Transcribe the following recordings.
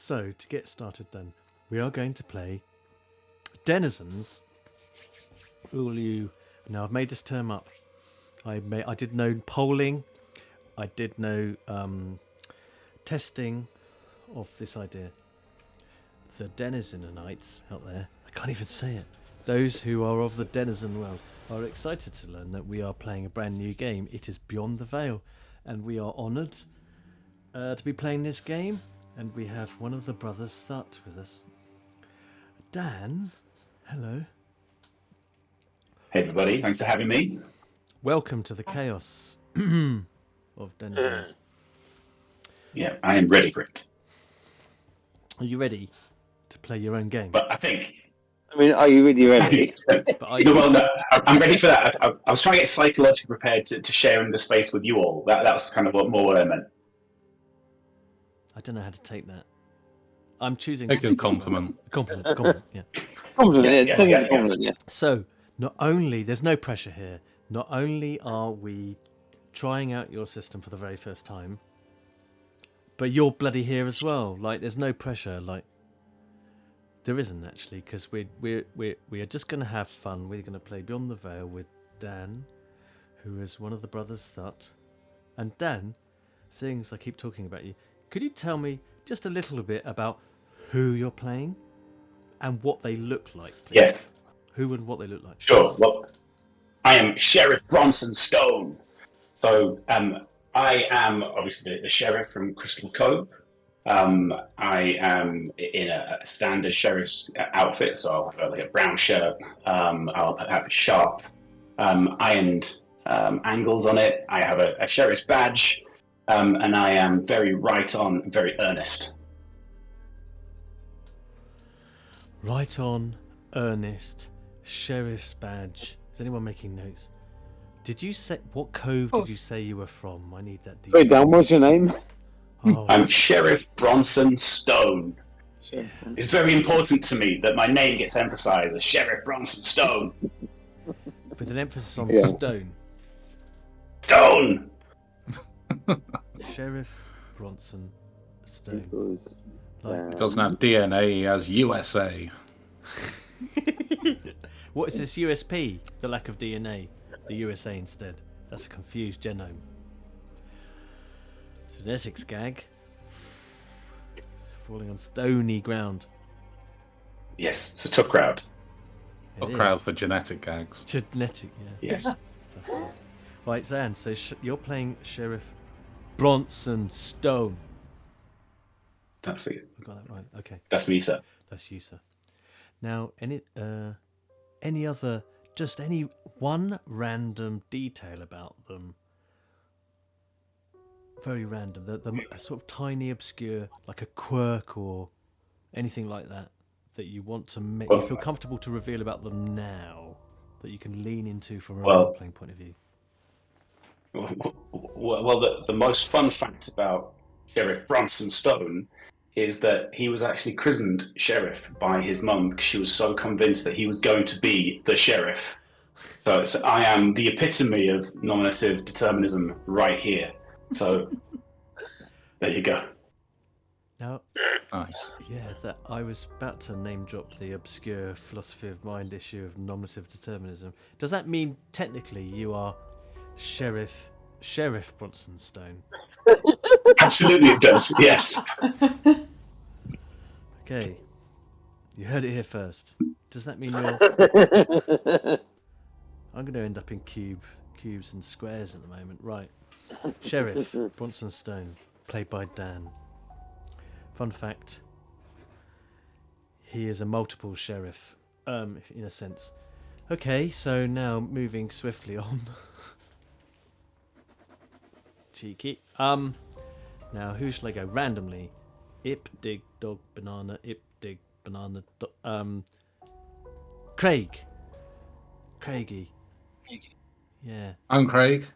So, to get started then, we are going to play Denizens. Now, I've made this term up. I did no polling. I did no testing of this idea. The Denizenites out there, I can't even say it. Those who are of the Denizen world are excited to learn that we are playing a brand new game. It is Beyond the Veil, and we are honoured to be playing this game. And we have one of the brothers Thut with us. Dan, hello. Hey everybody, thanks for having me. Welcome to the chaos of Denizens. Yeah, I am ready for it. Are you ready to play your own game? But I think... I mean, are you really ready? Well, no, I'm ready for that. I was trying to get psychologically prepared to sharing the space with you all. That was kind of what I meant. I don't know how to take that. I'm choosing... Take it as a compliment. Compliment, yeah. Compliment, yeah. Compliment, yeah. So, not only... There's no pressure here. Not only are we trying out your system for the very first time, but you're bloody here as well. Like, there's no pressure. Like, there isn't actually, because we are just going to have fun. We're going to play Beyond the Veil with Dan, who is one of the brothers Thut. And Dan, seeing as I keep talking about you, could you tell me just a little bit about who you're playing and what they look like, please? Yes. Who and what they look like. Sure. Well, I am Sheriff Bronson Stone. So I am obviously the sheriff from Crystal Cove. I am in a standard sheriff's outfit, so I'll have like a brown shirt. I'll have a sharp ironed angles on it. I have a sheriff's badge. And I am very right on, very earnest. Right on, earnest, sheriff's badge. Is anyone making notes? Did you say what cove did you say you were from? I need that detail. Sorry, Dan, what's your name? Oh, I'm Sheriff Bronson Stone. Sure. It's very important to me that my name gets emphasised as Sheriff Bronson Stone. with an emphasis on Yeah. stone. Stone! Sheriff Bronson Stone. Because, It doesn't have DNA, he has USA. What is this USP? The lack of DNA. The USA instead. That's a confused genome. Genetics gag. Falling on stony ground. Yes, it's a tough crowd. It Or is. crowd for genetic gags. Genetic, yeah. Yes. Definitely. Right, Zan, so you're playing Sheriff Bronson Stone. That's it. I got that right. Okay, That's me, sir. that's you, sir. Now, any other, just any one random detail about them? Very random. The sort of tiny, obscure, like a quirk or anything like that you want to make you feel comfortable to reveal about them now, that you can lean into from a role-playing point of view. Well, the most fun fact about Sheriff Bronson Stone is that he was actually christened Sheriff by his mum because she was so convinced that he was going to be the sheriff. So I am the epitome of nominative determinism right here. So there you go. Now, Nice. yeah, that I was about to name drop the obscure philosophy of mind issue of nominative determinism. Does that mean technically you are Sheriff Bronson Stone? Absolutely it does, yes. Okay, you heard it here first. Does that mean you're... I'm going to end up in cubes and squares at the moment. Right, Sheriff Bronson Stone, played by Dan. Fun fact, he is a multiple sheriff, in a sense. Okay, so now moving swiftly on. Cheeky. Now who shall I go? Randomly. Ip, dig, dog, banana, ip, dig, banana, Craig. Craigie. Yeah. I'm Craig.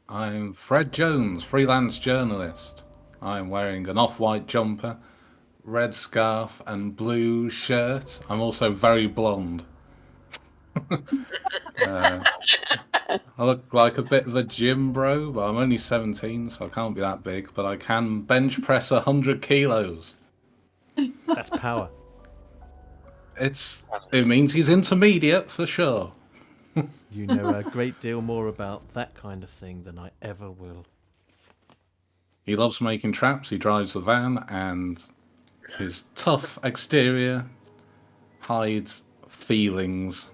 I'm Fred Jones, freelance journalist. I'm wearing an off-white jumper, red scarf and blue shirt. I'm also very blonde. I look like a bit of a gym bro, but I'm only 17, so I can't be that big. But I can bench press 100 kilos. That's power. It means he's intermediate for sure. You know a great deal more about that kind of thing than I ever will. He loves making traps, he drives the van, and his tough exterior hides feelings.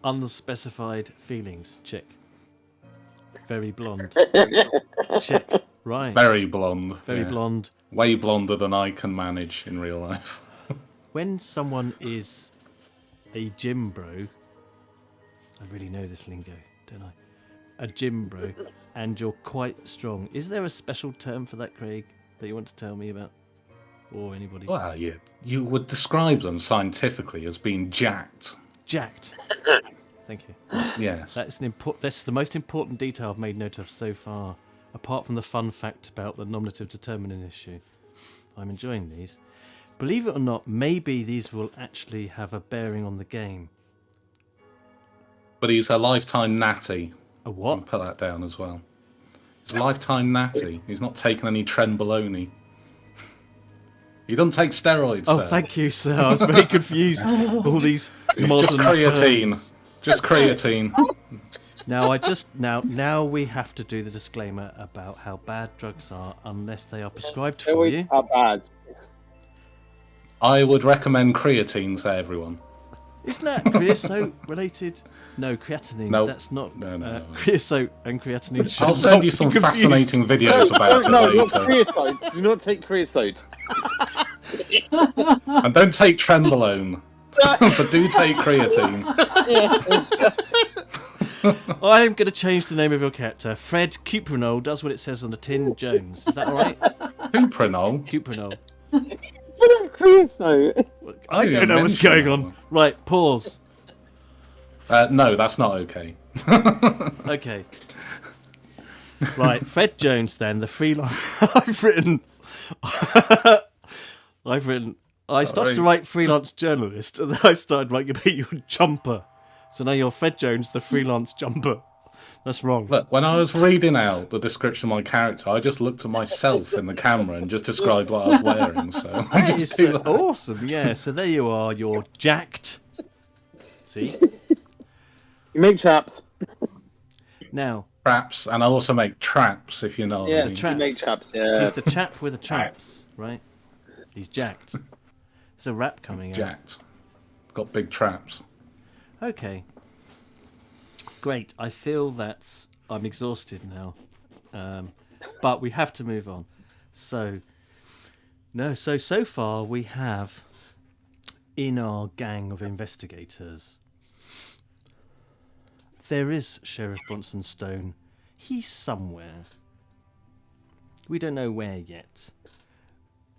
Unspecified feelings. Check. Very blonde. Check. Right. Very blonde. Very yeah. blonde. Way blonder than I can manage in real life. When someone is a gym bro, I really know this lingo, don't I? A gym bro, and you're quite strong. Is there a special term for that, Craig, that you want to tell me about? Or anybody? Well, you would describe them scientifically as being jacked. Jacked. Thank you. Yes. That's the most important detail I've made note of so far, apart from the fun fact about the nominative determinant issue. I'm enjoying these. Believe it or not, maybe these will actually have a bearing on the game. But he's a lifetime natty. A what? I'll put that down as well. He's a lifetime natty. He's not taken any trenbolone. He doesn't take steroids, Oh, sir. thank you, sir. I was very confused. All these modern Just creatine. terms. Just creatine. Now we have to do the disclaimer about how bad drugs are unless they are prescribed for Always you. are bad. I would recommend creatine to everyone. Isn't that creosote related? No, creatinine. No. That's not. No. Creosote and creatinine. should I'll not send you be some confused. fascinating videos about it No, not later. creosote. Do not take creosote. And don't take trenbolone. But do take creatine. I'm going to change the name of your character. Fred Cuprinol does what it says on the tin. Jones. Is that all right? Cuprinol. Cuprinol. Put on creosote. I didn't don't know what's mention going that on. one. Right, pause. No, that's not okay. Okay. Right, Fred Jones then, the freelance. I started to write freelance journalist, and then I started writing about you jumper. So now you're Fred Jones, the freelance jumper. That's wrong. Look, when I was reading out the description of my character, I just looked at myself in the camera and just described what I was wearing. So I That just is do that. awesome, yeah. So there you are, you're jacked. See? You make traps. Now, Traps, and I also make traps, if you know what I Yeah, mean. traps. you make traps. Yeah. he's the chap with the traps, right? He's jacked. There's a rap coming out. Jacked. Got big traps. Okay. Great. I feel that I'm exhausted now. But we have to move on. So far we have in our gang of investigators, there is Sheriff Bronson Stone. He's somewhere. We don't know where yet.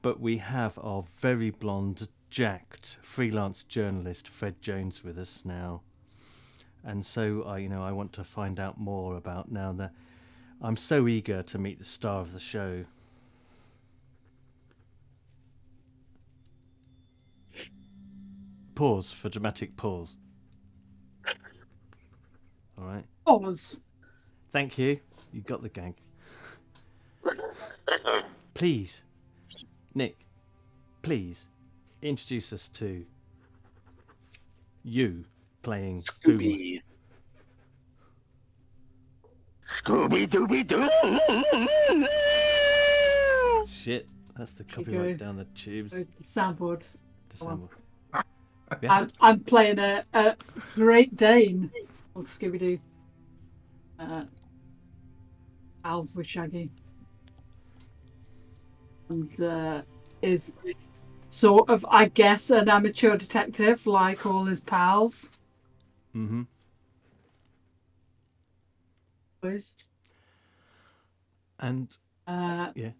But we have our very blonde, jacked freelance journalist Fred Jones with us now. And so I want to find out more about now that I'm so eager to meet the star of the show. Pause for dramatic pause. All right. Pause. Thank you. You got the gag. Please, Nick, please introduce us to you playing who? Scooby. Scooby-Dooby-Doo! Shit, that's the you copyright go. down the tubes. Soundboard. December. We have to- I'm playing a Great Dane called Scooby-Doo. Pals with Shaggy. And is sort of, I guess, an amateur detective like all his pals. Mhm. Boys. And yeah.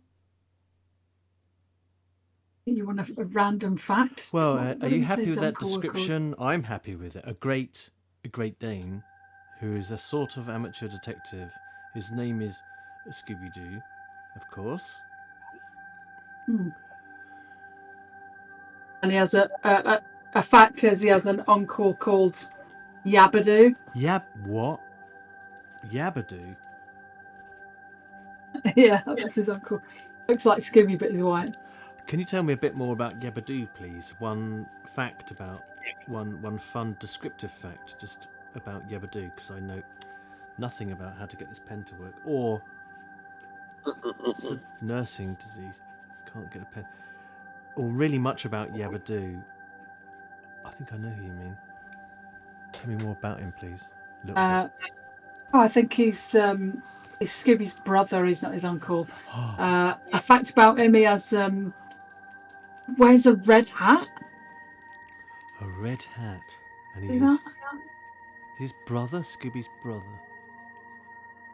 You want a random fact? Well, What are did you he happy say with his that uncle was called? description? I'm happy with it. A Great Dane, who is a sort of amateur detective. His name is Scooby-Doo, of course. And he has a fact is he has an uncle called Yabadoo. What? Yabadoo? Yeah, that's his uncle. Looks like Scooby, but he's white. Can you tell me a bit more about Yabba-Doo, please? One fact about one fun descriptive fact just about Yabba-Doo, because I know nothing about how to get this pen to work, or it's a nursing disease. Can't get a pen. Or really much about Yabba-Doo. I think I know who you mean. Tell me more about him, please. A little bit. I think he's Scooby's brother. He's not his uncle. A fact about him: he has wears a red hat. A red hat, and See he's that? his brother, Scooby's brother.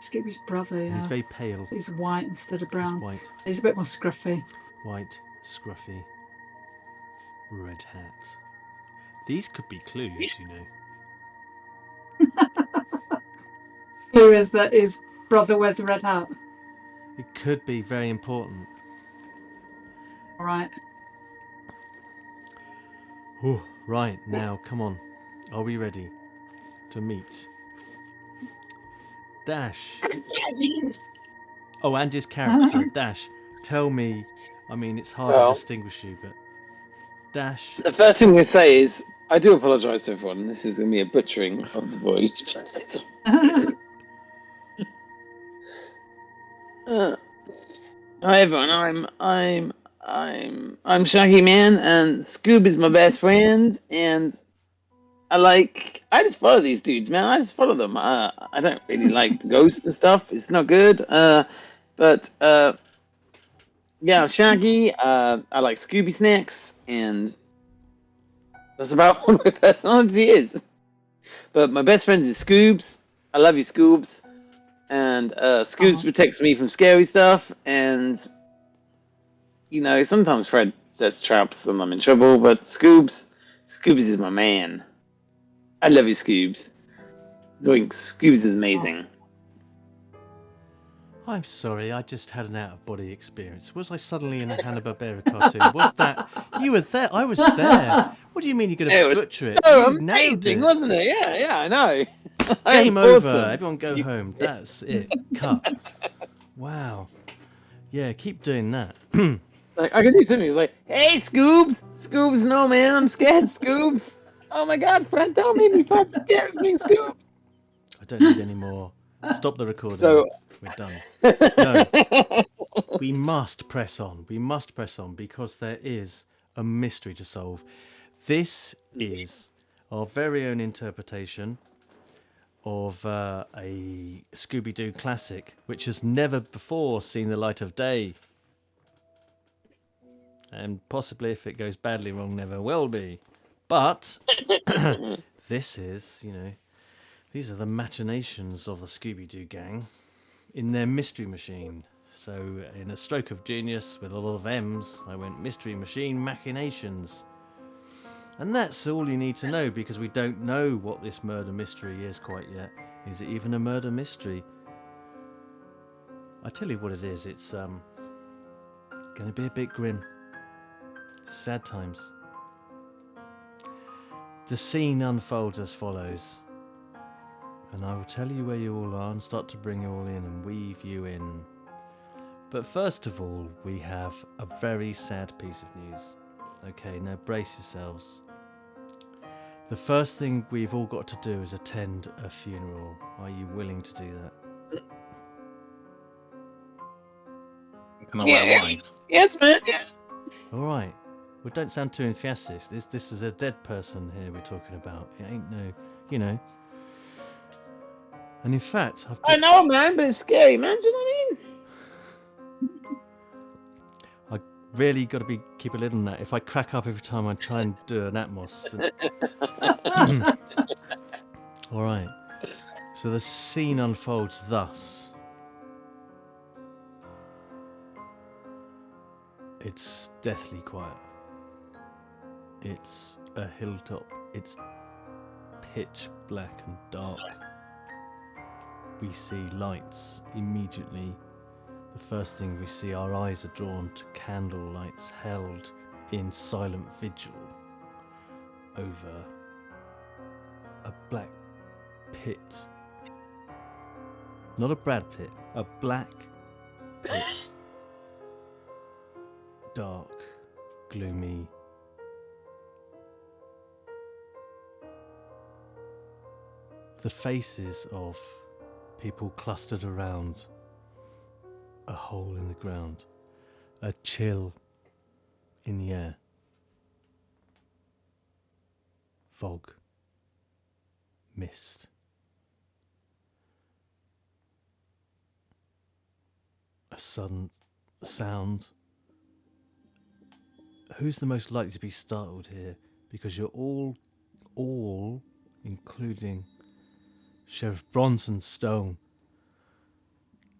Scooby's brother. And Yeah. he's very pale. He's white instead of brown. He's white, He's a bit more scruffy. white, scruffy, red hat. These could be clues, you know. Who is that? His brother wears a red hat. It could be very important. All right. Oh, right, now, come on. Are we ready to meet Dash? Oh, and his character, Dash. Tell me, I mean, it's hard Well. to distinguish you, but Dash. The first thing we say is, I do apologise to everyone. This is going to be a butchering of the voice. Hi everyone, I'm Shaggy Man, and Scoob is my best friend, and I just follow these dudes, man. I just follow them. I don't really like the ghosts and stuff. It's not good. But yeah, Shaggy. I like Scooby-Snacks, and that's about what my personality is. But my best friend is Scoobs. I love you, Scoobs. And Scoobs protects me from scary stuff, and you know, sometimes Fred sets traps and I'm in trouble, but Scoobs is my man. I love you, Scoobs. Scoobs is amazing. I'm sorry, I just had an out-of-body experience. Was I suddenly in a Hanna-Barbera cartoon? Was that... You were there, I was there. What do you mean you're going to butcher it? Oh, You nailed amazing, it. wasn't it? Yeah, I know. Game over. Awesome. Everyone go home. That's it. Cut. Wow. Yeah, keep doing that. Like, I can do something like, hey, Scoobs! Scoobs, no, man, I'm scared, Scoobs! Oh my god, Fred, don't make me fucking scared of me, Scoobs! I don't need any more. Stop the recording. So- We're done. No. We must press on. We must press on because there is a mystery to solve. This is our very own interpretation of a Scooby-Doo classic, which has never before seen the light of day. And possibly, if it goes badly wrong, never will be. But this is, you know, these are the machinations of the Scooby-Doo gang in their mystery machine. So, in a stroke of genius with a lot of M's, I went mystery machine machinations. And that's all you need to know, because we don't know what this murder mystery is quite yet. Is it even a murder mystery? I tell you what it is, it's going to be a bit grim. Sad times. The scene unfolds as follows, and I will tell you where you all are and start to bring you all in and weave you in. But first of all, we have a very sad piece of news. Okay, now brace yourselves. The first thing we've all got to do is attend a funeral. Are you willing to do that? Can I wear white? Yes, man, yeah. All right. Well, don't sound too enthusiastic. This is a dead person here we're talking about. It ain't no, you know. And in fact, I know, man, but it's scary, man, do you know what I mean? really got to keep a lid on that. If I crack up every time I try and do an Atmos. All right. So the scene unfolds thus. It's deathly quiet. It's a hilltop. It's pitch black and dark. We see lights immediately. The first thing we see, our eyes are drawn to candle lights held in silent vigil over a black pit. Not a Brad Pitt, a black pit. Dark, gloomy. The faces of people clustered around a hole in the ground, a chill in the air, fog, mist. A sudden sound. Who's the most likely to be startled here? Because you're all, including Sheriff Bronson Stone,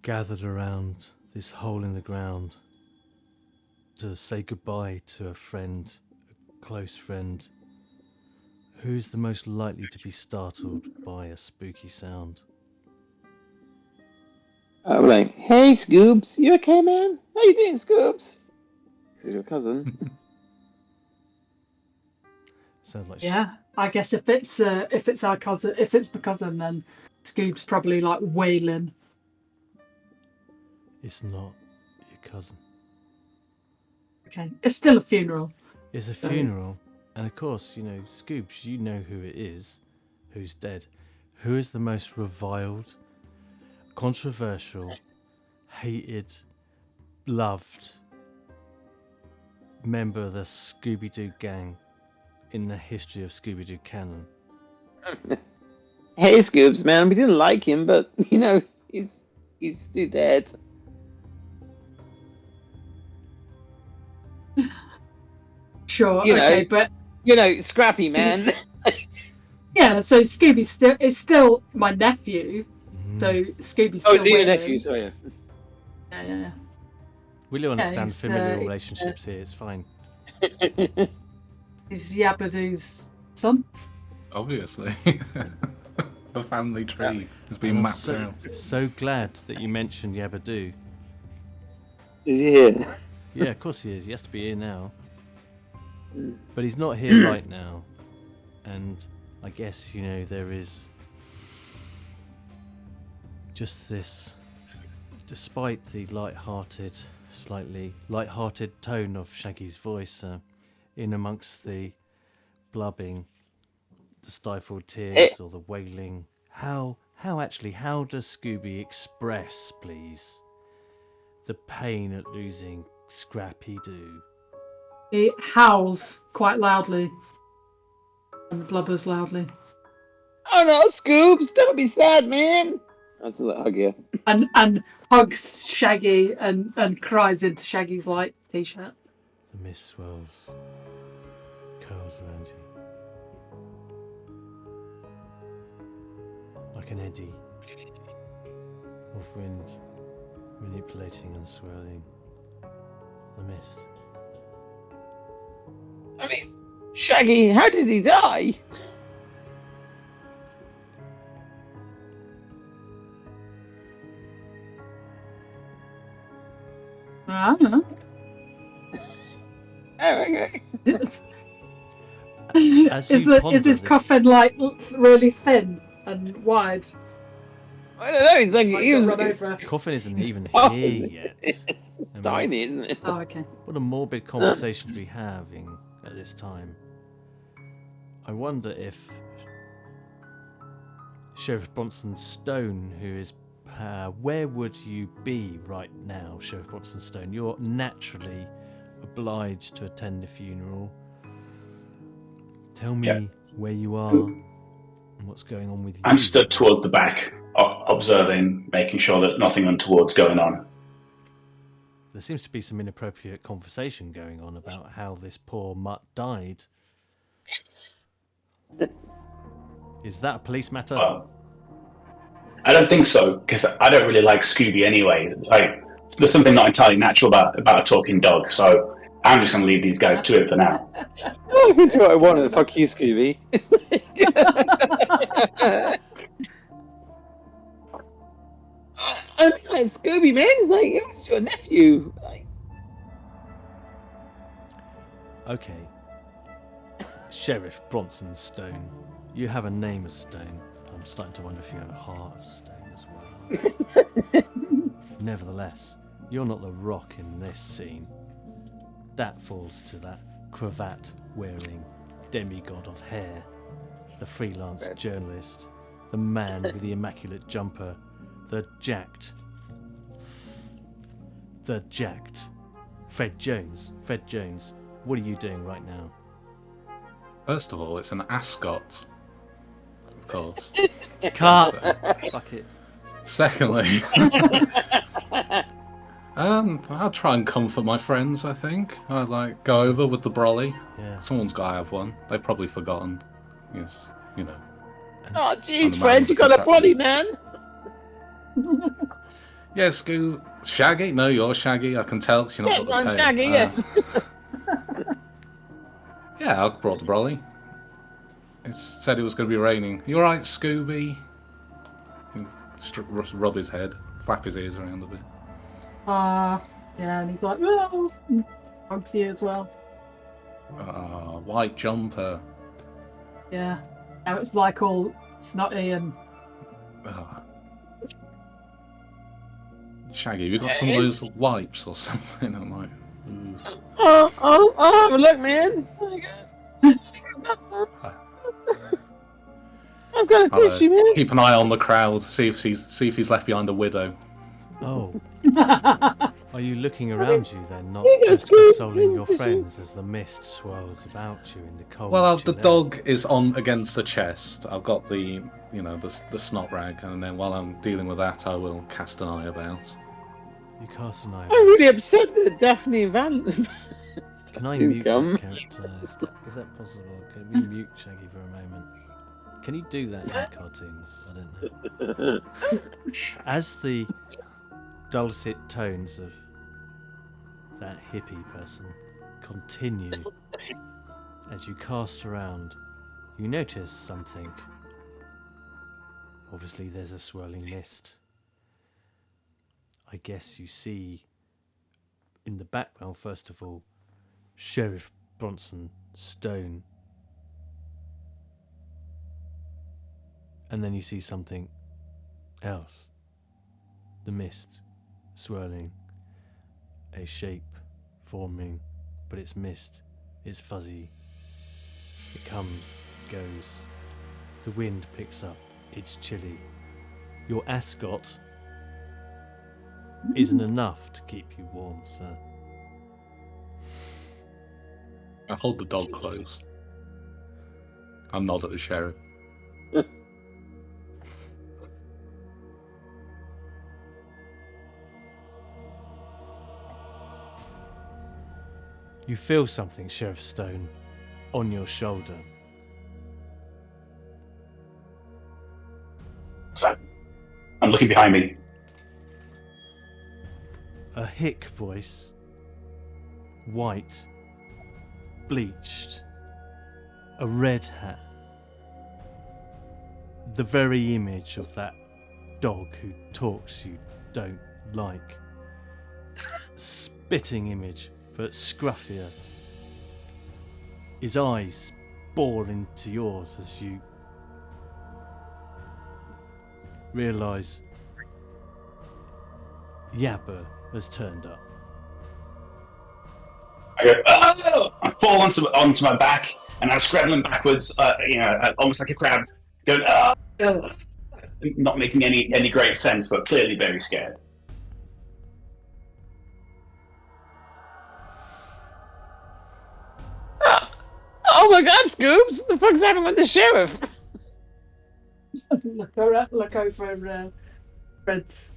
gathered around this hole in the ground to say goodbye to a friend, a close friend. Who's the most likely to be startled by a spooky sound? I'm like, hey, Scoobs, you okay, man? How you doing, Scoobs? This is your cousin. Sounds like Yeah, I guess if it's our cousin, if it's my cousin, then Scoob's probably like wailing. it's not your cousin. Okay, it's still a funeral. It's a funeral, and of course, you know, Scoobs, you know who it is, who's dead. Who is the most reviled, controversial, hated, loved member of the Scooby-Doo gang in the history of Scooby-Doo canon? Hey, Scoobs, man, we didn't like him, but you know, he's still dead. Sure, You know. okay, but You know, scrappy man. yeah, so Scooby is still my nephew. So Scooby's Oh, still is he your wailing. nephew? Sorry. Yeah. We'll understand he's, familial relationships here, it's fine. He's Yabadoo's son. Obviously. The family tree has been And I'm mapped out. so glad that you mentioned Yabadoo. Yeah. Yeah, of course he is. He has to be here now. But he's not here right now. And I guess, you know, there is just this, despite the slightly light-hearted tone of Shaggy's voice, in amongst the blubbing, the stifled tears or the wailing, how does Scooby express, please, the pain at losing Scrappy-Doo? He howls quite loudly and blubbers loudly, Oh no, Scoobs, don't be sad, man. That's a little hug you. and hugs Shaggy and cries into Shaggy's light t-shirt. The mist swirls, curls around you, like an eddy of wind manipulating and swirling the mist. I mean, Shaggy, how did he die? I don't know. Oh, okay. As Is you his ponder coffin like really thin and wide? I don't know. It's like Like he got was. run over. Coffin isn't even Oh, here yet. It's I mean, tiny, isn't it? Oh, okay. What a morbid conversation to be having at this time. I wonder if Sheriff Bronson Stone, who is, where would you be right now, Sheriff Bronson Stone? You're naturally obliged to attend the funeral. Tell me where you are and what's going on with you. I'm stood towards the back, observing, making sure that nothing untoward's going on. There seems to be some inappropriate conversation going on about how this poor mutt died. Is that a police matter? I don't think so, because I don't really like Scooby anyway. Like, there's something not entirely natural about a talking dog, so I'm just going to leave these guys to it for now. I can do what I want. Fuck you, Scooby. I mean, like, Scooby, man, it's like it was your nephew. Like, Okay. Sheriff Bronson Stone. You have a name of Stone. I'm starting to wonder if you have a heart of stone as well. Nevertheless, you're not the rock in this scene. that falls to that cravat-wearing demigod of hair, the freelance journalist, the man with the immaculate jumper, the jacked Fred Jones. Fred Jones, what are you doing right now? First of all, it's an ascot, of course. Cut! Fuck it. Secondly, I'll try and comfort my friends, I think. I'd like go over with the brolly. Yeah. Someone's got to have one. They've probably forgotten. Yes, you know. Oh, I'm jeez, the man Fred, with you the got a contract. body, man. Yes, Shaggy? No, you're Shaggy. I can tell because you're not Yes, got the I'm tail. Shaggy, yes. Yeah, I brought the brolly. It said it was going to be raining. You alright, Scooby? Rub his head, flap his ears around a bit. Yeah, and he's like, oh, hugs you as well. White jumper. Yeah. Now it's like all snotty and Ah. Shaggy, have you got some of those wipes or something? I'm like, ooh. Oh, look, man. I've got a tissue, man. Keep an eye on the crowd. See if he's left behind a widow. Oh, are you looking around you then, not Here you go, just Scoop. consoling Here's your the friends as the mist swirls about you in the cold? Well, the chill air? dog is on against the chest. I've got the snot rag, and then while I'm dealing with that, I will cast an eye about. You cast an eye. I'm really upset that Daphne Van. Can I didn't mute come. that character? Is that possible? Can we mute Shaggy for a moment? Can you do that in cartoons? I don't know. As the dulcet tones of that hippie person continue, as you cast around, you notice something. Obviously, there's a swirling mist. I guess you see in the background, first of all, Sheriff Bronson Stone. And then you see something else. The mist swirling, a shape forming, but it's mist, it's fuzzy. It comes, goes. The wind picks up, it's chilly. Your ascot isn't enough to keep you warm, sir. I hold the dog close. I nod at the sheriff. You feel something, Sheriff Stone, on your shoulder. So, I'm looking behind me. A hick voice, white, bleached, a red hat. The very image of that dog who talks you don't like. Spitting image, but scruffier. His eyes bore into yours as you realise Yapper has turned up. I go, oh! I fall onto my back, and I'm scrabbling backwards, almost like a crab, going, oh! Not making any great sense, but clearly very scared. Oh my God, Scoops! What the fuck's happening with the sheriff? look over Fred's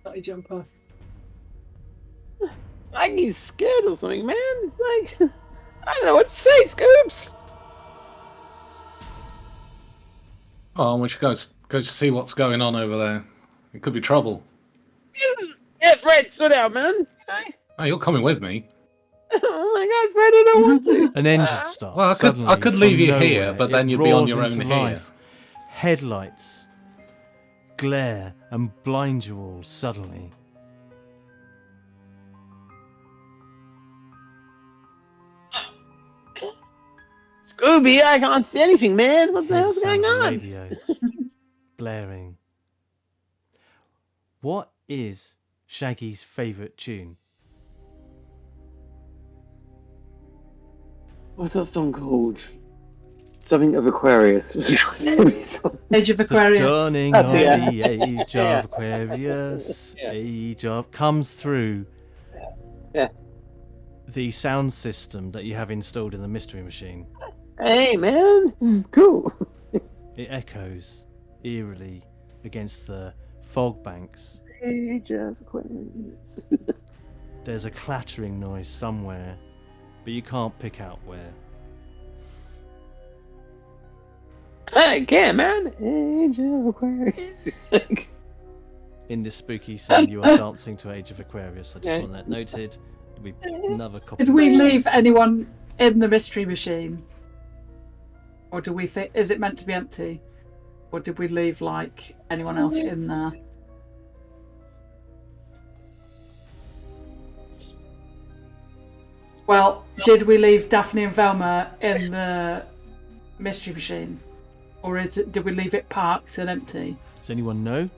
snotty jumper. Like he's scared or something, man. It's like I don't know what to say, Scoops. Oh, we should go see what's going on over there. It could be trouble. Yeah, Fred, stood out, man. Okay. Oh, you're coming with me. Oh my God, Fred, I don't want to. An engine starts. Well, I Suddenly, could leave from you nowhere, here, but then it you'd be on roars your own into here. life. Headlights glare and blind you all suddenly. Scooby, I can't see anything, man. What the Hear hell's sound going of on? radio blaring. What is Shaggy's favourite tune? What's that song called? Something of Aquarius. Age of It's the Aquarius. dawning That's of it, yeah. the age Yeah. of Aquarius. Yeah. Age of comes through. Yeah. The sound system that you have installed in the mystery machine. Hey man, this is cool. It echoes eerily against the fog banks. Age of Aquarius. There's a clattering noise somewhere, but you can't pick out where. I can't, man. Age of Aquarius. In this spooky scene, you are dancing to Age of Aquarius. I just Okay. want that noted. It'll be another copy. Did we leave anyone in the mystery machine? Or do we think, is it meant to be empty? Or did we leave, like, anyone else in there? Well, did we leave Daphne and Velma in the mystery machine? Or did we leave it parked and empty? Does anyone know?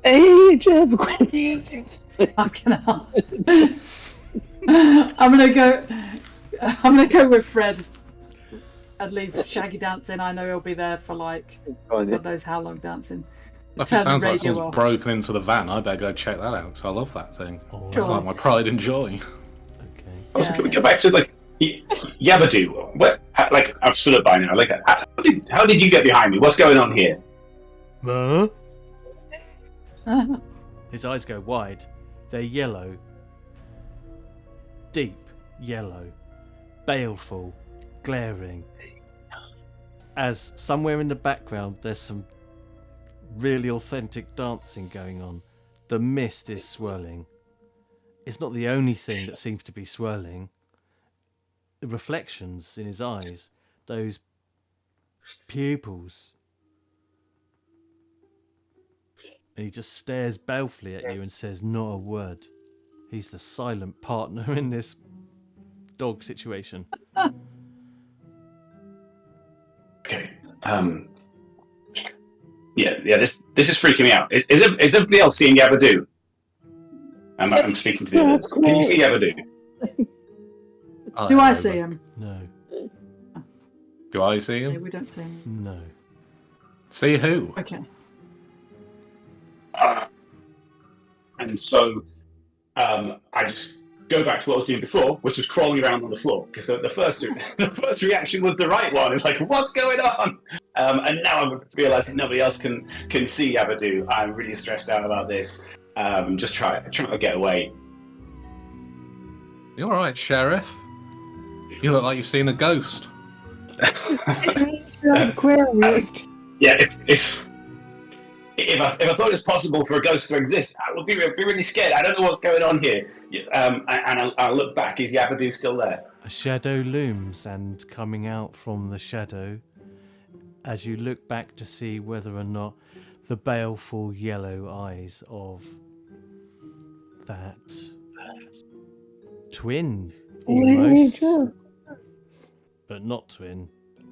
Age of Aquarius. Fucking hell. I'm gonna go with Fred and leave Shaggy dancing. I know he'll be there for like God knows how long dancing. If Turn it the sounds like radio someone's off. broken into the van, I better go check that out, because I love that thing. Oh, It's like my pride and joy. okay. Also, Yeah, can we yeah. go back to like Yabadoo? What? Like I've stood up by now. Like, how did you get behind me? What's going on here? Huh? His eyes go wide. They're yellow. Deep yellow. Baleful. Glaring. As somewhere in the background there's some really authentic dancing going on. The mist is swirling. It's not the only thing that seems to be swirling. The reflections in his eyes, those pupils. And he just stares balefully at you and says not a word. He's the silent partner in this dog situation. Okay. Yeah. This is freaking me out. Is everybody else seeing Yabadoo? I'm speaking to the others. Can you see Yabadoo? Do I see him? No. Do I see No, him? we don't see him. No. See who? Okay. And so I just go back to what I was doing before, which was crawling around on the floor, because the first reaction was the right one. It's like, what's going on? And now I'm realizing nobody else can see Yabadoo. I'm really stressed out about this. Just trying to get away. You alright, Sheriff? You look like you've seen a ghost. Aquarius. Yeah, if I thought it was possible for a ghost to exist, I would be really scared. I don't know what's going on here. And I'll look back. Is Yabadoo still there? A shadow looms, and coming out from the shadow, as you look back to see whether or not the baleful yellow eyes of that twin, almost, but not twin,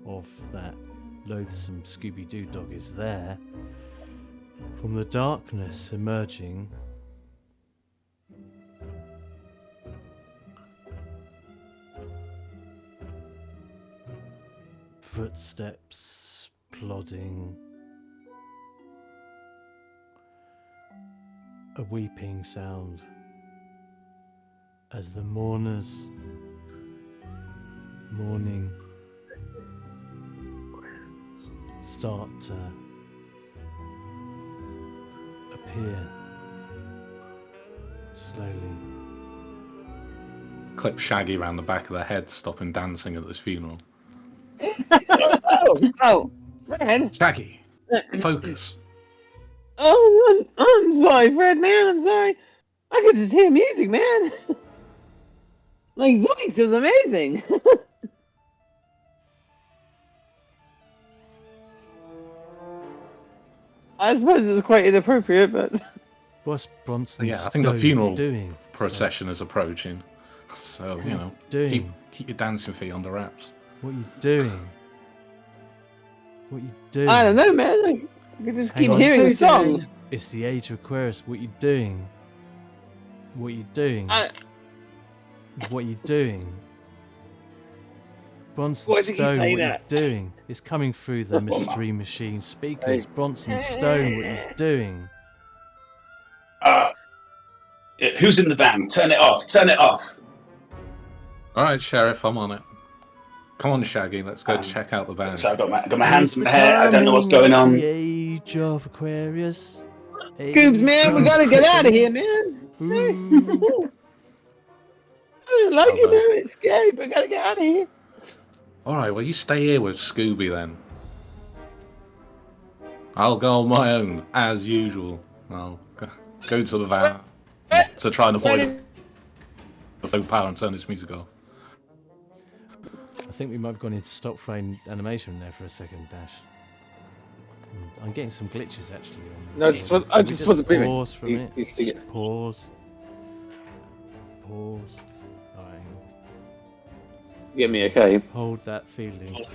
of that loathsome Scooby-Doo dog is there. From the darkness emerging, footsteps plodding, a weeping sound as the mourners mourning start to appear slowly. Clip Shaggy round the back of the head, stopping dancing at this funeral. Oh, Fred. Shaggy, focus. Oh, I'm sorry, Fred, man. I'm sorry. I could just hear music, man. Like Zoinks, it was amazing. I suppose it was quite inappropriate, but What's Bronson Yeah, I think the Stone funeral doing? procession is approaching. So, you know, Doing? keep your dancing feet under wraps. What are you doing? What are you doing? I don't know, man. I could just Hang keep on. hearing the Who's song. doing? It's the Age of Aquarius. What are you doing? What are you doing? What are you doing? Bronson Why did you Stone, say what are you that? doing? It's coming through the mystery machine speakers. Bronson Stone, what are you doing? Who's in the van? Turn it off. Turn it off. All right, Sheriff, I'm on it. Come on, Shaggy, let's go check out the van. So I've got my hands It's in the my hair. I don't know what's coming going of on. The age of Aquarius. Scoobs, man, we gotta get out of here, man. Ooh. I don't like it, man. It's scary, but we gotta get out of here. All right, well, you stay here with Scooby then. I'll go on my own, as usual. I'll go to the van to try and avoid the full power and turn this music off. I think we might have gone into stop frame animation there for a second, Dash. I'm getting some glitches actually. No, I just wasn't breathing. Pause for a minute. He's singing. Pause. Pause. Alright. Get me okay. Hold that feeling.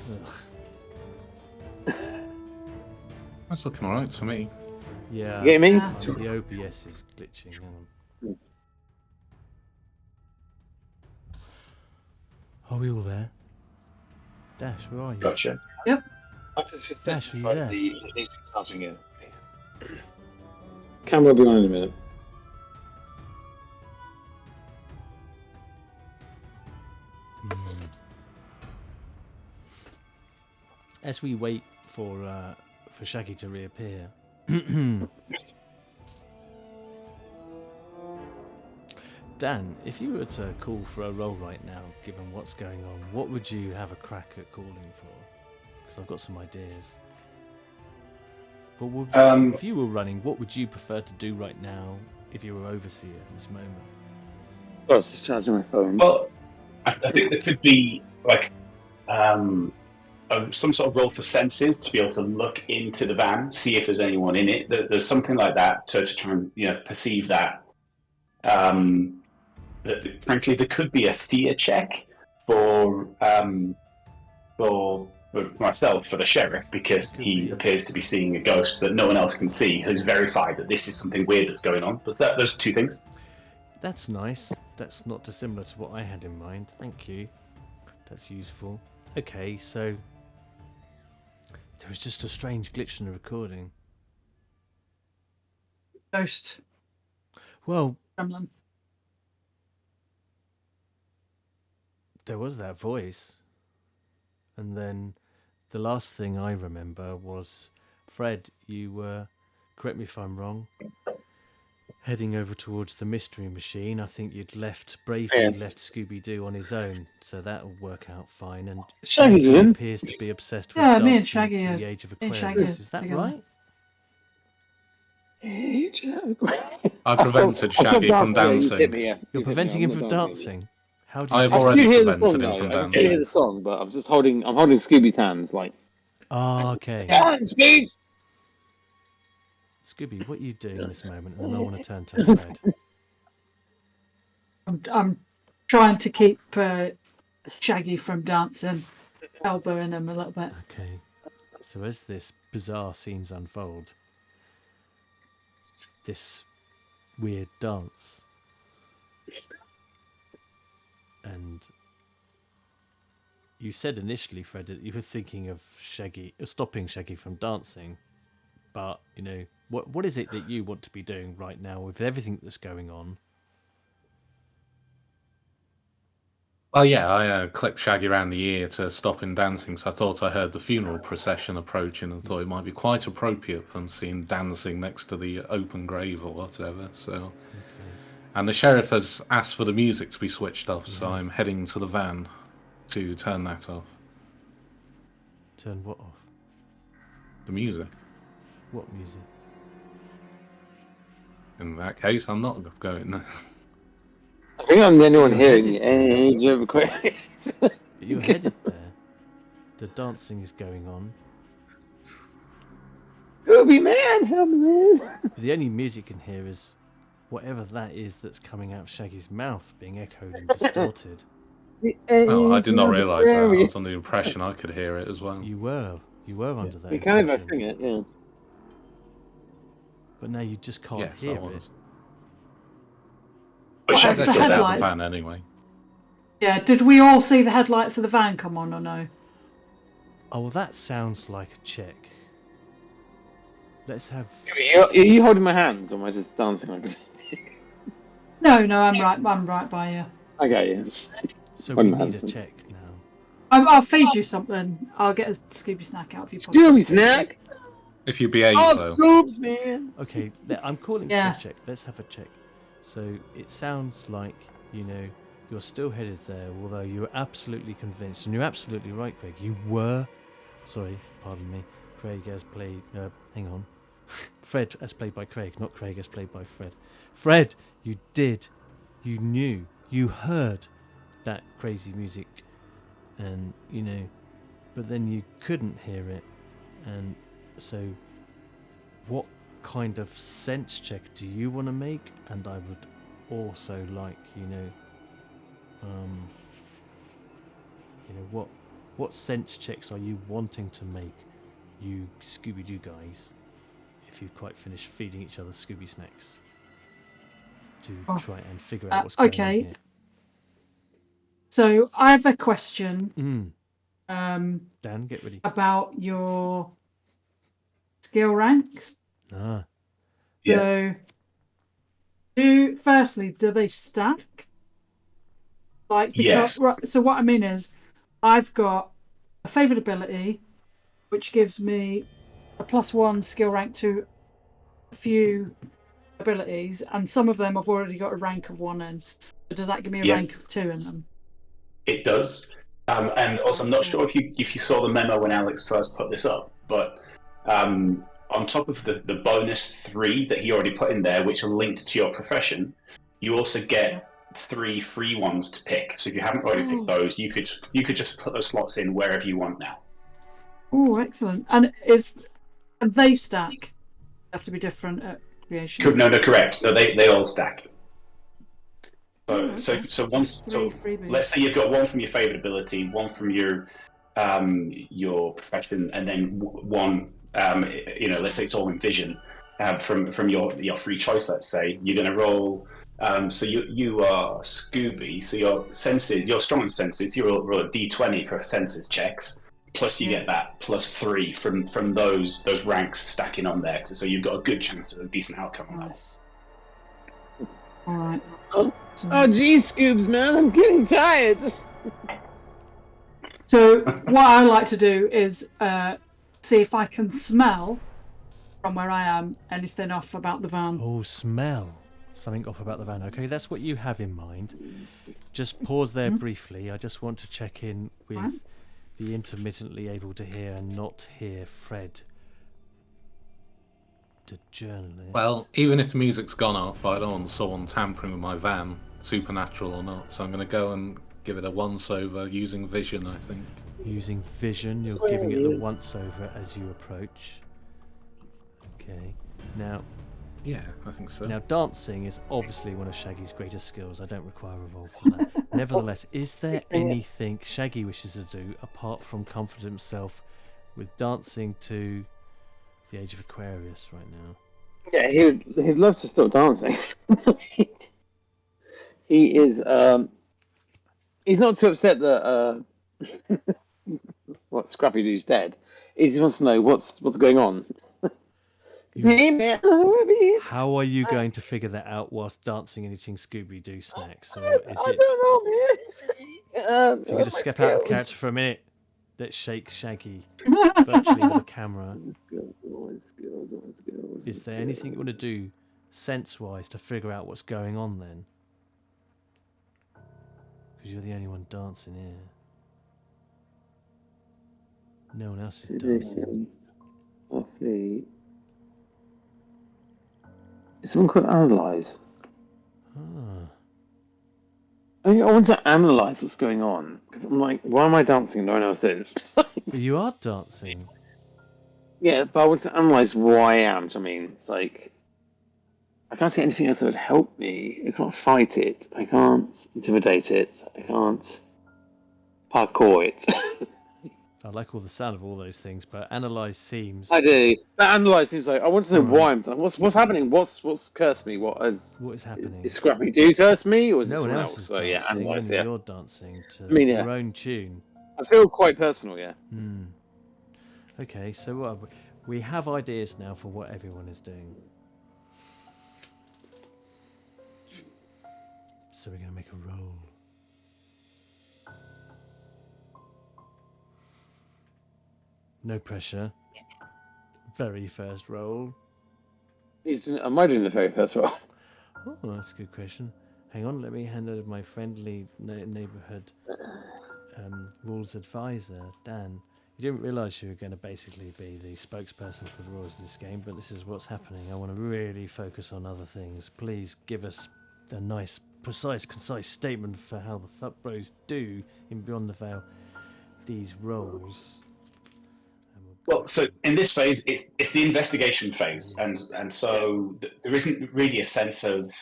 Ugh. That's looking alright to me. Yeah. You get me? The OBS is glitching. Hang on. Are we all there? Dash, where are you? Gotcha. Yep. Dash, are you there? Camera will be on in a minute. As we wait for Shaggy to reappear, Dan, if you were to call for a role right now, given what's going on, what would you have a crack at calling for? Because I've got some ideas. But if you were running, what would you prefer to do right now if you were overseer in this moment? So I was just charging my phone. Well, I think there could be like some sort of role for senses to be able to look into the van, see if there's anyone in it. There's something like that to try and perceive that. Frankly, there could be a fear check for myself, for the sheriff, because he appears to be seeing a ghost that no one else can see, who's verified that this is something weird that's going on. But those two things. That's nice. That's not dissimilar to what I had in mind. Thank you. That's useful. Okay, so there was just a strange glitch in the recording. Ghost. Well, Gremlin. there was that voice. And then the last thing I remember was, Fred, you were, correct me if I'm wrong, heading over towards the mystery machine. I think you'd left Scooby-Doo on his own, so that'll work out fine. And Shaggy's with Shaggy him. appears to be obsessed with Yeah, dancing me and Shaggy to are- the age of me and Shaggy Aquarius. are Is that together. right? I prevented Shaggy from dancing. You're preventing him from dancing. How did I've you I already can hear the song prevented him though. from I can hear dancing. the song, but I'm holding Scooby's hands like. Oh, okay. Dance, Scoobs! Scooby, what are you doing in this moment? And then I want to turn to Fred. I'm trying to keep Shaggy from dancing, elbowing him a little bit. Okay. So as this bizarre scenes unfold, this weird dance, and you said initially, Fred, that you were thinking of stopping Shaggy from dancing, but what is it that you want to be doing right now with everything that's going on? Well, yeah, I clipped Shaggy around the ear to stop him dancing, so I thought I heard the funeral procession approaching and thought it might be quite appropriate for them to see him dancing next to the open grave or whatever. So, and the sheriff has asked for the music to be switched off, so I'm heading to the van to turn that off. Turn what off? The music. What music? In that case, I'm not going. I think I'm the only one hearing the age of Aquarius. But you're headed there. The dancing is going on. Scooby, man, help me, man. But the only music you can hear is whatever that is that's coming out of Shaggy's mouth being echoed and distorted. Well, I did not realise that. I was under the impression I could hear it as well. You were under that You kind of impression. sing it, yeah. But now you just can't Yes, hear I it. was. But Well, Shaggy that's the said that. That's the headlights. van anyway. Yeah, did we all see the headlights of the van come on or no? Oh, well, that sounds like a check. Let's have. Are you holding my hands, or am I just dancing like a... No, I'm right by you. Okay, yes. So One we need a hands. check now. I'll feed you something. I'll get a Scooby-snack out if you put it. Scooby-snack? If you behave, Oh, though. Scoobs, man! Okay, I'm calling Yeah. for a check. Let's have a check. So it sounds like, you're still headed there, although you're absolutely convinced, and you're absolutely right, Craig. You were. Sorry, pardon me. Craig as played. Hang on. Fred as played by Craig, not Craig as played by Fred. Fred, you did. You knew. You heard that crazy music, and but then you couldn't hear it, and so what kind of sense check do you want to make? And I would also like, what sense checks are you wanting to make, you Scooby-Doo guys, if you've quite finished feeding each other Scooby snacks, to try and figure out what's going on here. So I have a question. Dan, get ready. About your skill ranks. Ah. So, firstly, do they stack? Yes. So what I mean is, I've got a favoured ability, which gives me a +1 skill rank to a few abilities, and some of them I've already got a rank of 1 in. So does that give me a rank of 2 in them? It does. And also, I'm not sure if you saw the memo when Alex first put this up, but on top of the bonus 3 that he already put in there, which are linked to your profession, you also get 3 free ones to pick. So if you haven't already picked those, you could just put those slots in wherever you want now. Oh, excellent! And they stack? They have to be different at creation. No, correct. No, they all stack. So let's say you've got 1 from your favorite ability, 1 from your profession, and then 1. Let's say it's all in vision from your free choice. Let's say you're going to roll. So you are Scooby. So your senses, your strong senses, you roll a d20 for senses checks. Plus you get that +3 from those ranks stacking on there. So you've got a good chance of a decent outcome on that. All right. Oh, geez, Scoobs, man, I'm getting tired. So what I like to do is see if I can smell from where I am anything off about the van. Oh, smell something off about the van. Okay, that's what you have in mind. Just pause there briefly. I just want to check in with the intermittently able to hear and not hear Fred, the journalist. Well, even if the music's gone off, I don't want someone tampering with my van, supernatural or not. So I'm going to go and give it a once-over using vision, I think. Using vision, you're giving it the once-over as you approach. Okay. Now... Yeah, I think so. Now, dancing is obviously one of Shaggy's greatest skills. I don't require a roll for that. Nevertheless, is there anything Shaggy wishes to do apart from comfort himself with dancing to the Age of Aquarius right now? Yeah, he'd love to stop dancing. He is. He's not too upset that what Scrappy-Doo's dead. He just wants to know what's going on. How are you going to figure that out whilst dancing and eating Scooby-Doo snacks? Or is I don't know, man. if you could just step out of character for a minute, let's shake Shaggy virtually with a camera. Is there anything you want to do sense-wise to figure out what's going on then? Because you're the only one dancing here. No one else is dancing. Awfully. Is someone called Analyze? I want to analyze what's going on. Because I'm like, why am I dancing? No one else is. But you are dancing. Yeah, but I want to analyze why I am. I mean, it's like, I can't see anything else that would help me. I can't fight it. I can't intimidate it. I can't parkour it. I like all the sound of all those things, but analyze seems. I do. That analyze seems like I want to know Right. why I'm. What's happening? What's cursed me? What is happening? Is Scrappy Doo cursed me, or is it No one someone else else? is So dancing. yeah, analyze. Only Yeah, you're dancing to I mean, your yeah. own tune. I feel quite personal. Yeah. Okay, so what we have ideas now for what everyone is doing. So we're going to make a roll. No pressure. Very first roll. Am I doing the very first one? Oh, that's a good question. Hang on, let me hand over my friendly neighbourhood rules advisor, Dan. You didn't realise you were going to basically be the spokesperson for the rules in this game, but this is what's happening. I want to really focus on other things. Please give us a nice, precise, concise statement for how the Thut Bros do in Beyond the Veil these roles. Well, so in this phase, it's the investigation phase, and so there isn't really a sense of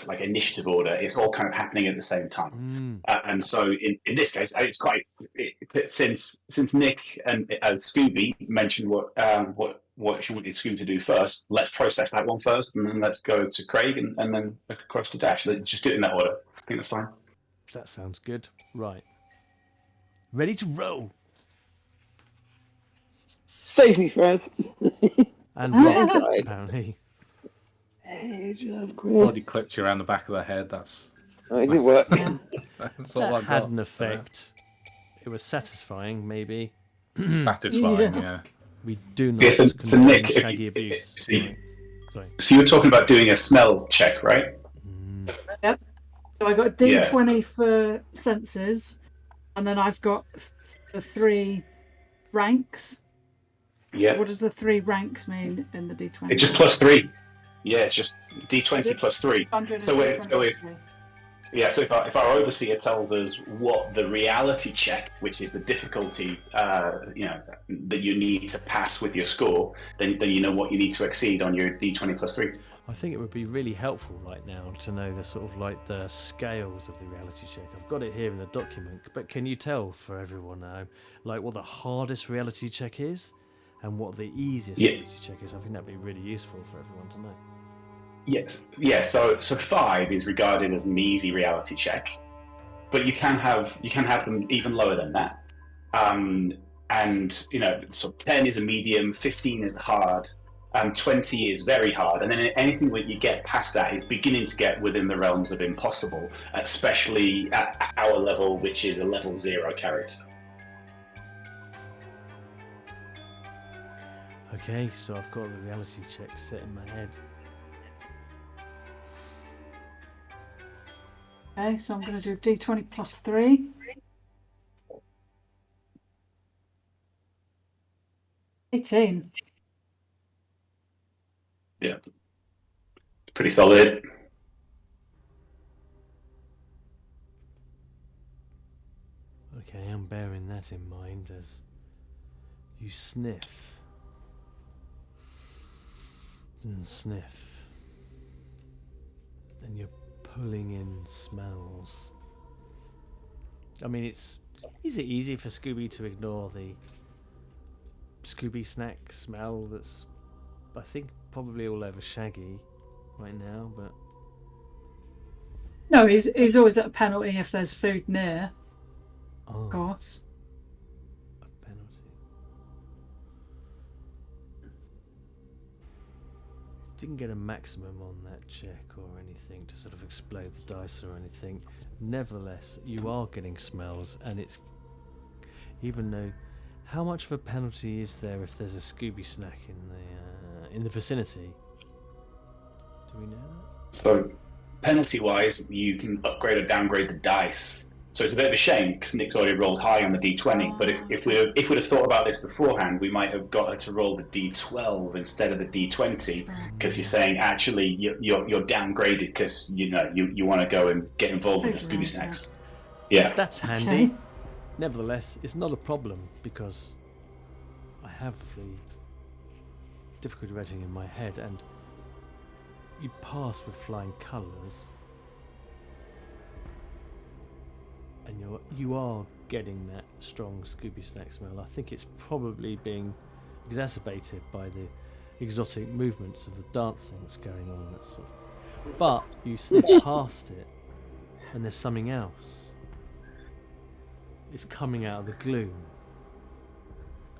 like initiative order. It's all kind of happening at the same time, and so in this case, it's quite since Nick and Scooby mentioned what she wanted Scooby to do first. Let's process that one first, and then let's go to Craig, and then across to Dash. Let's just do it in that order. I think that's fine. That sounds good. Right, ready to roll. Save me, Fred. And Rob, Right. apparently. Already clipped you around the back of the head. That's It didn't work. that's all I That got. had an effect. It was satisfying, maybe. Satisfying, yeah. We do not Yeah, so condone Nick, shaggy abuse. Sorry. Sorry. So you were talking about doing a smell check, right? Yep. So I got a D20 for senses, and then I've got the 3 ranks. Yeah. What does the 3 ranks mean in the D20? It's just +3. Yeah, it's just D20 +3. So if our overseer tells us what the reality check, which is the difficulty, that you need to pass with your score, then you know what you need to exceed on your D20 +3. I think it would be really helpful right now to know the sort of like the scales of the reality check. I've got it here in the document, but can you tell for everyone now, like what the hardest reality check is and what the easiest reality check is? I think that'd be really useful for everyone to know. Yes. Yeah. So 5 is regarded as an easy reality check, but you can have them even lower than that. So 10 is a medium, 15 is hard, 20 is very hard, and then anything that you get past that is beginning to get within the realms of impossible, especially at our level, which is a level 0 character. Okay, so I've got the reality check set in my head. Okay, so I'm going to do D20 +3. $18. Yeah. Pretty solid. Okay, I'm bearing that in mind as you sniff and sniff, and you're pulling in smells. I mean, is it easy for Scooby to ignore the scooby-snack smell that's, I think, probably all over Shaggy right now, but... No, he's always at a penalty if there's food near, Oh, of course. a penalty. Didn't get a maximum on that check or anything to sort of explode the dice or anything. Nevertheless, you are getting smells, and it's... Even though... How much of a penalty is there if there's a Scooby-snack in the vicinity? Do we know that? So penalty-wise, you can upgrade or downgrade the dice. So it's a bit of a shame because Nick's already rolled high on the D20. But if we'd have thought about this beforehand, we might have got her to roll the D12 instead of the D20 because you're saying actually you're downgraded because you want to go and get involved with the Scooby-snacks. Yeah, That's handy. Okay. Nevertheless, it's not a problem because I have the difficulty rating in my head, and you pass with flying colours, and you are getting that strong scooby-snack smell. I think it's probably being exacerbated by the exotic movements of the dancing that's going on. That sort of... But you sniff past it, and there's something else. It's coming out of the gloom.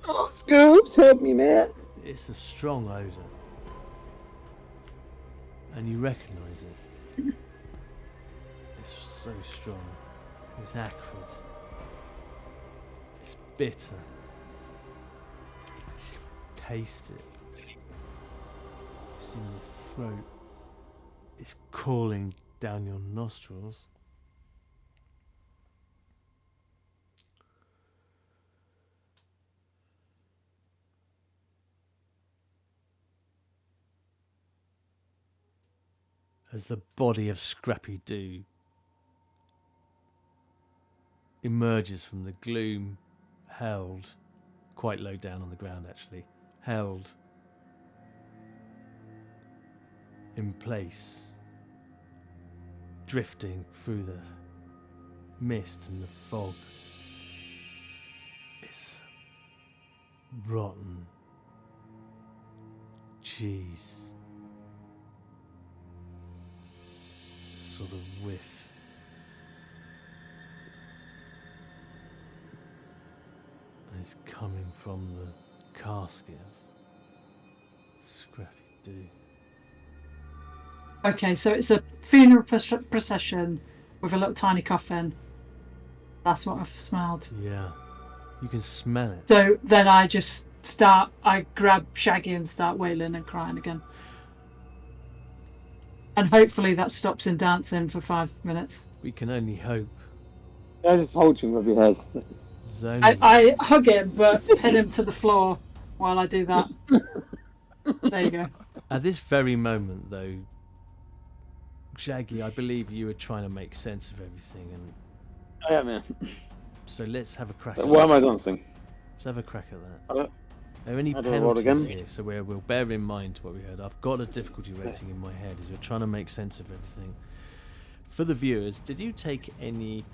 Oh, Scoobs, help me, man. It's a strong odour. And you recognise it. It's so strong. It's acrid. It's bitter. Taste it. It's in your throat. It's crawling down your nostrils. As the body of Scrappy-Doo emerges from the gloom, held quite low down on the ground actually, held in place, drifting through the mist and the fog. It's rotten cheese. Sort of whiff. And it's coming from the casket of Scrappy-Doo. Okay, so it's a funeral procession with a little tiny coffin. That's what I've smelled. Yeah, you can smell it. So then I grab Shaggy and start wailing and crying again. And hopefully that stops him dancing for 5 minutes. We can only hope. I just hold him with your head. I hug him, but pin him to the floor while I do that. There you go. At this very moment, though, Shaggy, I believe you were trying to make sense of everything, and I am, man. so let's have a crack. At Why that. am I dancing? Let's have a crack at that. I don't- Are there any I don't roll penalties again. here? So we'll bear in mind what we heard. I've got a difficulty rating in my head as you're trying to make sense of everything. For the viewers, did you take any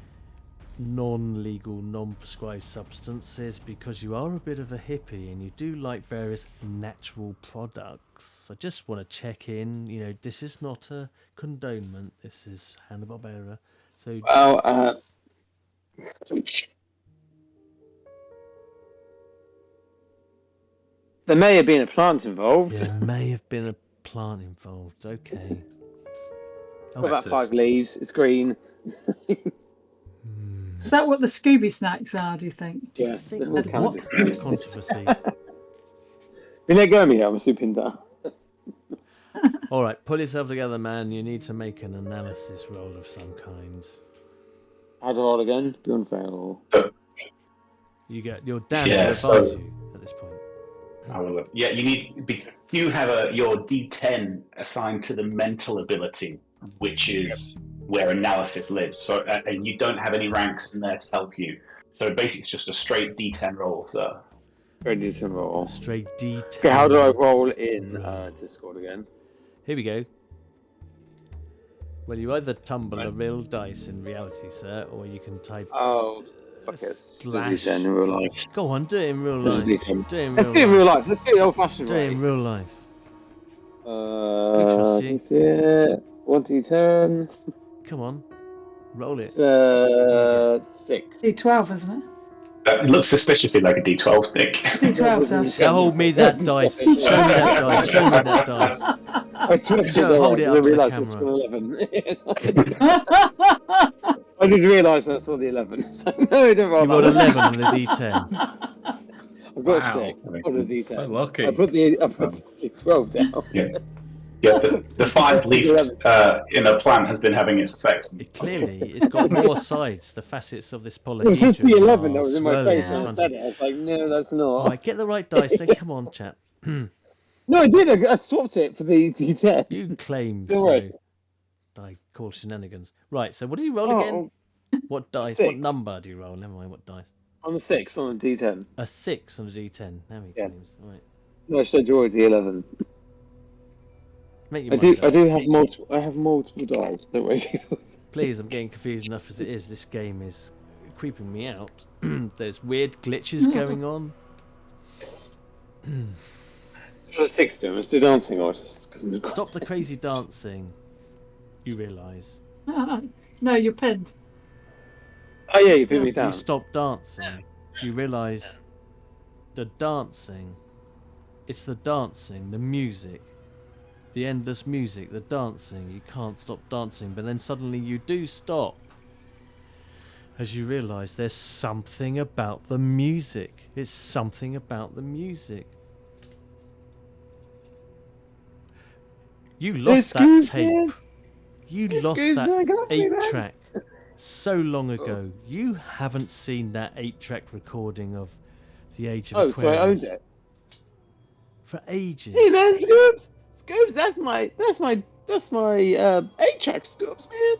non-legal, non-prescribed substances? Because you are a bit of a hippie and you do like various natural products. I just want to check in. You know, this is not a condonement. This is Hanna-Barbera. So Well, there may have been a plant involved. there may have been a plant involved. Okay. Got about Cactus. 5 leaves. It's green. Is that what the Scooby-Snacks are, do you think? Do you Yeah, think they're all what kinds of- controversy? You let go of me, I'm a supinda. All right, pull yourself together, man. You need to make an analysis roll of some kind. How do I roll again? Beyond fail. You get your Dan Yeah, will so- advise you at this point. I will. Yeah, you have your D10 assigned to the mental ability, which is where analysis lives. So, and you don't have any ranks in there to help you. So basically, it's just a straight D10 roll. So Very decent roll. Straight D10. Okay, how do I roll in Discord again? Here we go. Well, you either tumble a real dice in reality, sir, or you can type. Oh, fuck it. Slash. D10 in real life. Go on, do it in real Let's life. do D10. Do it in Let's do it in real real life. life. Let's do it old fashioned Do it in way. real life. Let you. me see it. 1d10. Come on, roll it. 6. D12, isn't it? it looks suspiciously like a D12 stick. D12 does. Go hold me that dice. Show me that dice. Show me that dice. I swear to Joe, God, hold it I up to the realised it's camera. an 11. I did realise when I saw the 11. So, no, I didn't roll You rolled that. 11 on the D10. I've got Wow. a stick. I've got a D10. So lucky. I put the 12 down. Yeah, the 5-leaf plant has been having its effect. Clearly, it's got more sides. The facets of this It was polyhedron. just the 11 that are was in my swirling face in when I front said of it. I was like, no, that's not. All right, get the right dice. Then come on, chap. No, I did. I swapped it for the D10. You claim Don't so. worry. I call shenanigans. Right. So, what do you roll Oh, again? What dice? What 6. number do you roll? Never mind. What dice? On the 6, on the D10. A 6 on a D10. Now he Yeah. claims. All right. No, I should have joined the 11. Make your I mind do. up. I do have multiple. I have multiple dice. Don't worry. Please, I'm getting confused enough as it is. This game is creeping me out. There's weird glitches going on. Just six to him. Let's do dancing artists. Stop the crazy dancing. You realise. No, you're pinned. Oh yeah, you pin me You down. stop dancing. You realise the dancing. It's the dancing, the music. The endless music, the dancing. You can't stop dancing, but then suddenly you do stop. As you realise there's something about the music. It's something about the music. You lost that Excuse tape. me? You lost Excuse that me, can I see that? 8-track so long ago. You haven't seen that 8-track recording of The Age of Oh, Aquarius so I owned it. for ages. Hey man, Scoobs! Scoobs, that's my 8-track, Scoobs, man.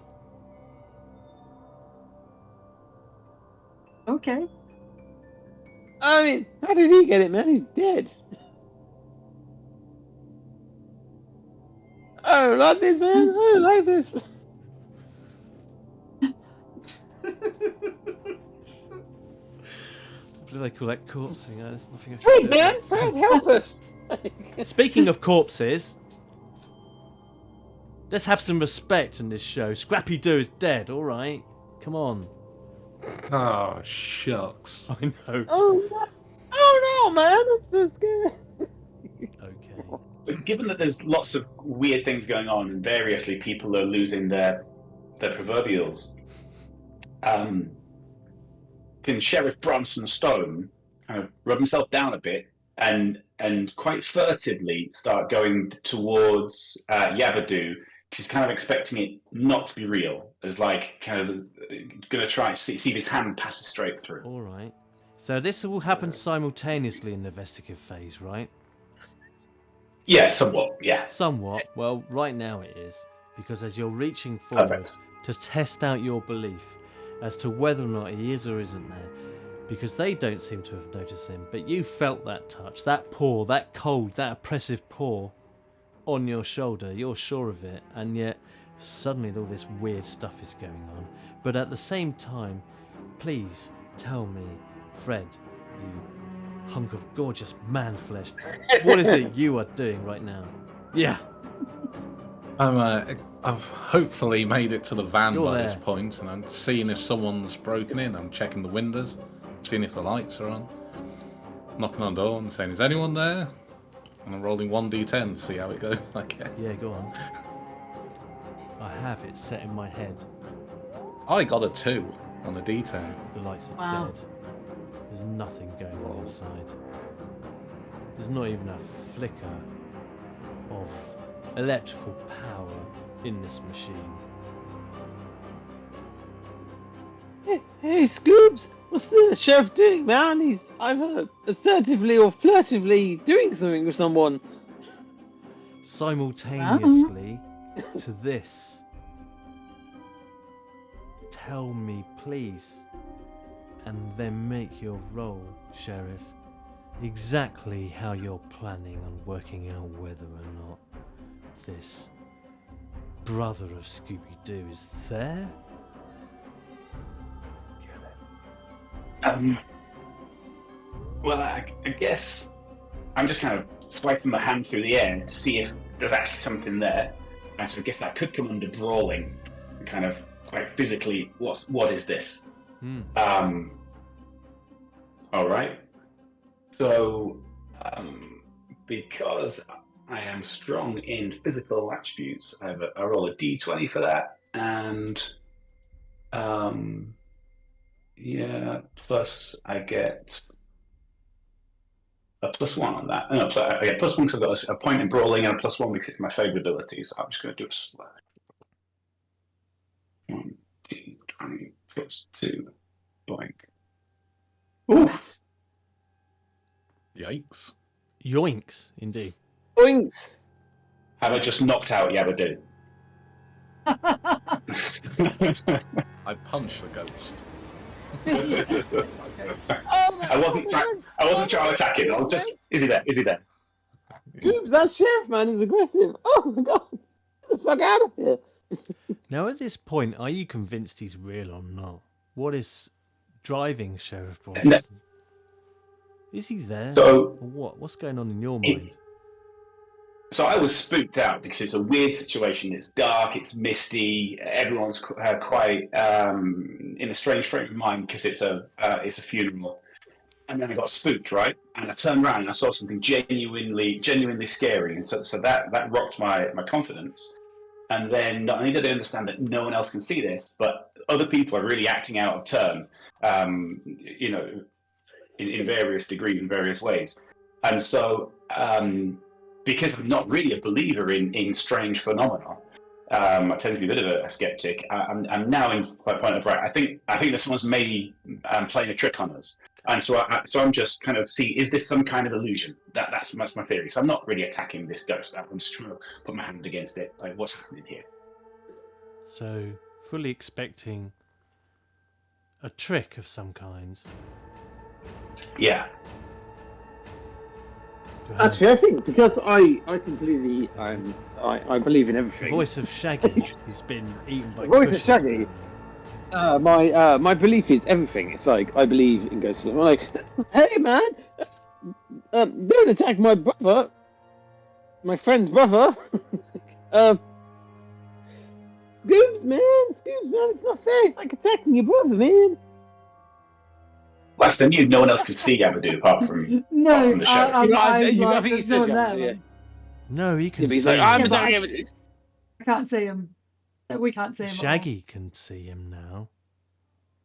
Okay. I mean, how did he get it, man? He's dead. I don't like this, man. I don't like this. What do they call that? Corpsing? There's nothing I can Fred, do. man! Fred, help us! Speaking of corpses, let's have some respect in this show. Scrappy-Doo is dead, alright? Come on. Oh, shucks. I know. Oh no, man! I'm so scared. Okay. But given that there's lots of weird things going on and variously people are losing their proverbials, can Sheriff Bronson Stone kind of rub himself down a bit and quite furtively start going towards Yabadoo? He's kind of expecting it not to be real, as like kind of going to try see if his hand passes straight through. Alright. So this all happens simultaneously in the investigative phase, right? Yeah, somewhat. Yeah. Somewhat. Well, right now it is. Because as you're reaching forward Perfect. to test out your belief as to whether or not he is or isn't there, because they don't seem to have noticed him, but you felt that touch, that paw, that cold, that oppressive paw on your shoulder. You're sure of it, and yet suddenly all this weird stuff is going on. But at the same time, please tell me, Fred, you hunk of gorgeous man flesh, what is it you are doing right now? Yeah. I've hopefully made it to the van You're by there. this point, and I'm seeing if someone's broken in. I'm checking the windows, seeing if the lights are on, knocking on the door and saying, "Is anyone there?" And I'm rolling 1d10 to see how it goes, I guess. Yeah, go on. I have it set in my head. I got a 2 on the d10. The lights are Wow. dead. There's nothing going on inside. There's not even a flicker of electrical power in this machine. Hey, Scoobs! What's the sheriff doing, man? He's either assertively or furtively doing something with someone. Simultaneously to this, tell me, please, and then make your roll, Sheriff, exactly how you're planning on working out whether or not this brother of Scooby-Doo is there? Well, I guess I'm just kind of swiping my hand through the air to see if there's actually something there. And so I guess that could come under brawling, kind of quite physically. What is this? All right. So, because I am strong in physical attributes, I roll a d20 for that, and yeah, plus I get a +1 on that. No, so I get +1 because I've got a point in brawling and a +1 because it's my favourite ability. So I'm just going to do a slide. 1, 2, 20 +2. Boink. Oof. Yikes. Yoinks, indeed. Boinks! Have I just knocked out Yabadoo? I punched the ghost. I wasn't trying to attack him. I was just. Is he there? Is he there? Scoobs, that sheriff man is aggressive. Oh my god! Get the fuck out of here! Now, at this point, are you convinced he's real or not? What is driving Sheriff No. Bronson? Is he there? So- or what? What's going on in your He- mind? So I was spooked out because it's a weird situation. It's dark, it's misty. Everyone's quite in a strange frame of mind because it's a funeral. And then I got spooked, right? And I turned around and I saw something genuinely scary, and so that rocked my confidence. And then not only did I understand that no one else can see this, but other people are really acting out of turn, you know, in various degrees, in various ways. And so, because I'm not really a believer in strange phenomena, I tend to be a bit of a skeptic. I'm now in the point of, right, I think that someone's maybe playing a trick on us. And so I'm just kind of seeing, is this some kind of illusion? That's my theory. So I'm not really attacking this ghost. I'm just trying to put my hand against it. Like, what's happening here? So, fully expecting a trick of some kind. Yeah. Actually, I think because I completely I believe in The everything. voice of Shaggy, who's been eaten by The voice of cushions, Shaggy. apparently. My belief is everything. It's like I believe in ghosts. I'm like, hey man, don't attack my brother, my friend's brother. Scoobs, man, it's not fair. It's like attacking your brother, man. Last I knew, no one else could see Yabadoo apart from No, the sheriff. I think like, he there's said no one Yabadoo, there. yeah. No, he can Yeah, but he's see like, I'm him. but attacking him. I can't see him. We can't see him. at all. Shaggy can see him now.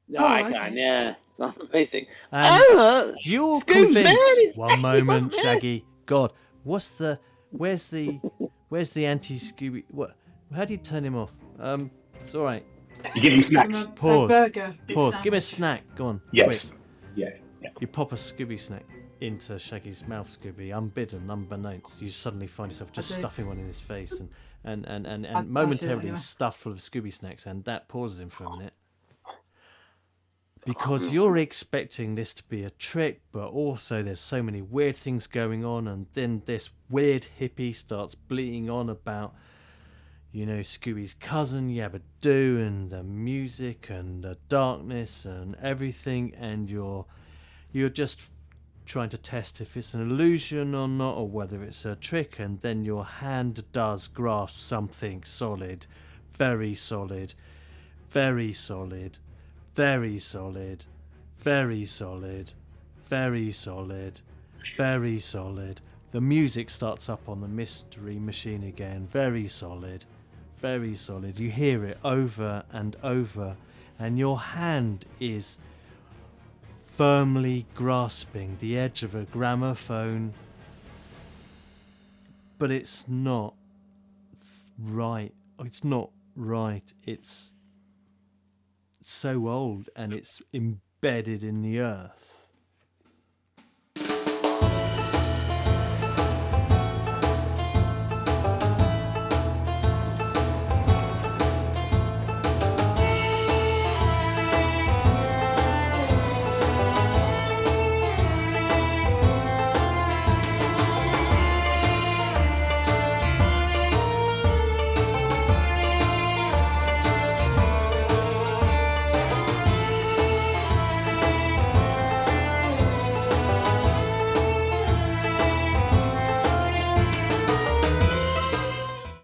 No, Oh, I okay. can, yeah. It's not amazing. And you're Scoobs, man, convinced. it's One Shaggy, moment, man. Shaggy. God, where's the anti-Scooby? What? How do you turn him off? It's all right. You give him snacks. A Pause. burger. Pause. Give me a sandwich. snack. Go on. Yes. Quick. Yeah. You pop a Scooby snack into Shaggy's mouth, Scooby, unbidden, unbeknownst. You suddenly find yourself just do. stuffing one in his face and I do momentarily anyway. stuffed full of Scooby snacks, and that pauses him for a minute. Because you're expecting this to be a trick, but also there's so many weird things going on, and then this weird hippie starts bleating on about, you know, Scooby's cousin Yabadoo and the music and the darkness and everything, and you're just trying to test if it's an illusion or not, or whether it's a trick, and then your hand does grasp something solid, very solid, very solid, very solid, very solid, very solid, very solid. The music starts up on the mystery machine again, very solid, very solid. You hear it over and over, and your hand is firmly grasping the edge of a gramophone, but it's not right. It's not right. It's so old and it's embedded in the earth.